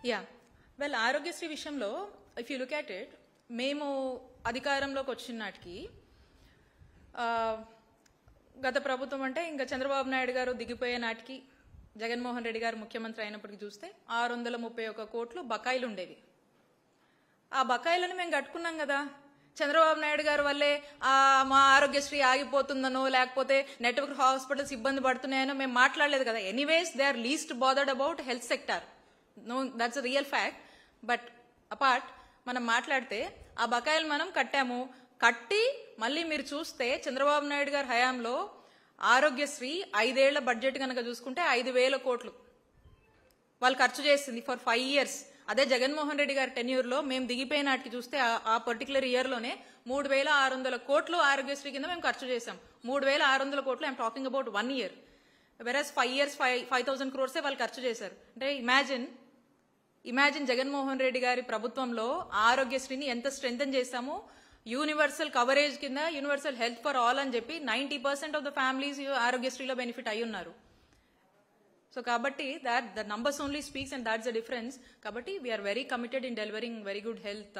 Yeah well Aarogyasri విషయంలో if you look at it మేము అధికారంలోకి వచ్చిన నాటికి గత ప్రభుత్వం అంటే ఇంకా చంద్రబాబు నాయుడు గారు దిగిపోయే నాటికి జగన్మోహన్ రెడ్డి గారు ముఖ్యమంత్రి అయినప్పటికీ చూస్తే 631 కోట్లు బకాయిలు ఉండేవి. ఆ బకాయిలను మేము కట్టుకున్నాం కదా. చంద్రబాబు నాయుడు గారి వల్లే మా ఆరోగ్యశ్రీ ఆగిపోతుందనో లేకపోతే నెట్వర్క్ హాస్పిటల్స్ ఇబ్బంది పడుతున్నాయనో మేము మాట్లాడలేదు కదా. Anyways they are least bothered about health sector. No that's a real fact. But apart మనం మాట్లాడితే ఆ బకాయిలు మనం కట్టాము. కట్టి మళ్ళీ మీరు చూస్తే చంద్రబాబు నాయుడు గారి హయాంలో ఆరోగ్యశ్రీ 5 ఏళ్ల బడ్జెట్ కనుక చూసుకుంటే 5,000 కోట్లు వాళ్ళు ఖర్చు చేసింది ఫర్ 5 years. అదే జగన్మోహన్ రెడ్డి గారి టెన్యూర్లో మేము దిగిపోయిన నాటికి చూస్తే ఆ పర్టికులర్ ఇయర్లోనే 3,600 కోట్లు ఆరోగ్యశ్రీ కింద మేము ఖర్చు చేశాం. 3,600 కోట్లు ఐఎమ్ టాకింగ్ అబౌట్ 1 year. వెరాజ్ 5 years 5,000 crores వాళ్ళు ఖర్చు చేశారు. అంటే ఇమాజిన్ జగన్మోహన్ రెడ్డి గారి ప్రభుత్వంలో ఆరోగ్యశ్రీని ఎంత స్ట్రెంథెన్ చేశామో. యూనివర్సల్ కవరేజ్ కింద యూనివర్సల్ హెల్త్ ఫర్ ఆల్ అని చెప్పి 90% ఆఫ్ ద ఫ్యామిలీస్ ఆరోగ్యశ్రీలో బెనిఫిట్ అయి ఉన్నారు. సో కాబట్టి the numbers only speaks and that's the difference. కాబట్టి we are very committed in delivering very good health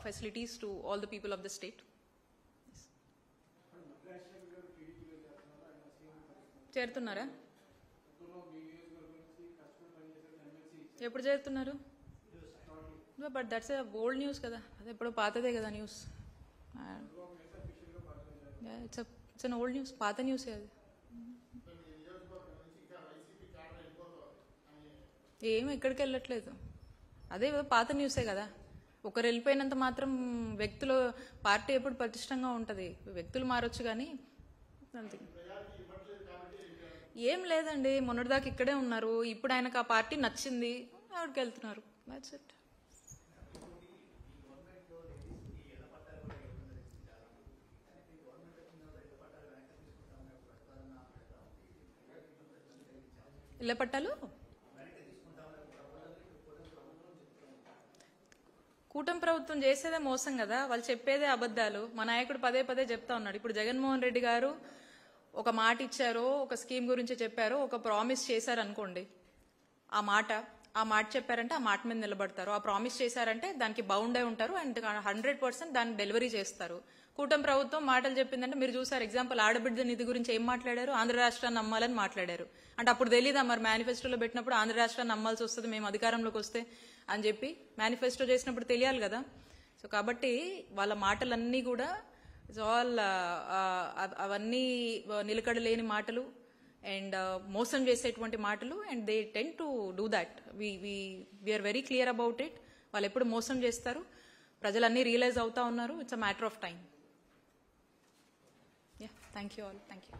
facilities to all the people of the state. చేరుతున్నారా? ఎప్పుడు చేరుతున్నారు? బట్ దట్స్ ఓల్డ్ న్యూస్ కదా. అది ఎప్పుడో పాతదే కదా news. It's an old news, పాత న్యూసే అది. ఏమి ఎక్కడికి వెళ్ళట్లేదు. అదే పాత న్యూసే కదా. ఒకరు వెళ్ళిపోయినంత మాత్రం వ్యక్తులు పార్టీ ఎప్పుడు పటిష్టంగా ఉంటుంది. వ్యక్తులు మారొచ్చు కానీ అంతే. ఏం లేదండి, మొన్నటిదాకా ఇక్కడే ఉన్నారు. ఇప్పుడు ఆయనకు ఆ పార్టీ నచ్చింది, ఆవిడకి వెళ్తున్నారు. That's it. ఇళ్ల పట్టాలు కూటమి ప్రభుత్వం చేసేదే మోసం కదా. వాళ్ళు చెప్పేదే అబద్ధాలు. మా నాయకుడు పదే పదే చెప్తా ఉన్నాడు. ఇప్పుడు జగన్మోహన్ రెడ్డి గారు ఒక మాట ఇచ్చారో, ఒక స్కీమ్ గురించి చెప్పారో, ఒక ప్రామిస్ చేశారు అనుకోండి. ఆ మాట చెప్పారంటే ఆ మాట మీద నిలబడతారు. ఆ ప్రామిస్ చేశారంటే దానికి బౌండ్ అయి ఉంటారు అండ్ 100% దాన్ని డెలివరీ చేస్తారు. కూటమి ప్రభుత్వం మాటలు చెప్పిందంటే మీరు చూసారు. ఎగ్జాంపుల్ ఆడబిడ్డ నిధి గురించి ఏం మాట్లాడారు? ఆంధ్ర రాష్ట్రాన్ని అమ్మాలని మాట్లాడారు. అంటే అప్పుడు తెలీదా మరి మేనిఫెస్టోలో పెట్టినప్పుడు ఆంధ్ర రాష్ట్రాన్ని అమ్మాల్సి వస్తుంది మేము అధికారంలోకి వస్తే అని చెప్పి మేనిఫెస్టో చేసినప్పుడు తెలియాలి కదా. సో కాబట్టి వాళ్ళ మాటలన్నీ కూడా ఆల్ అవన్నీ నిలకడలేని మాటలు అండ్ మోసం చేసేటువంటి మాటలు. And they tend to do that. We are very clear about it. వాళ్ళు ఎప్పుడు మోసం చేస్తారు. ప్రజలన్నీ రియలైజ్ అవుతా ఉన్నారు. It's a matter of time. Yeah, thank you all. Thank you.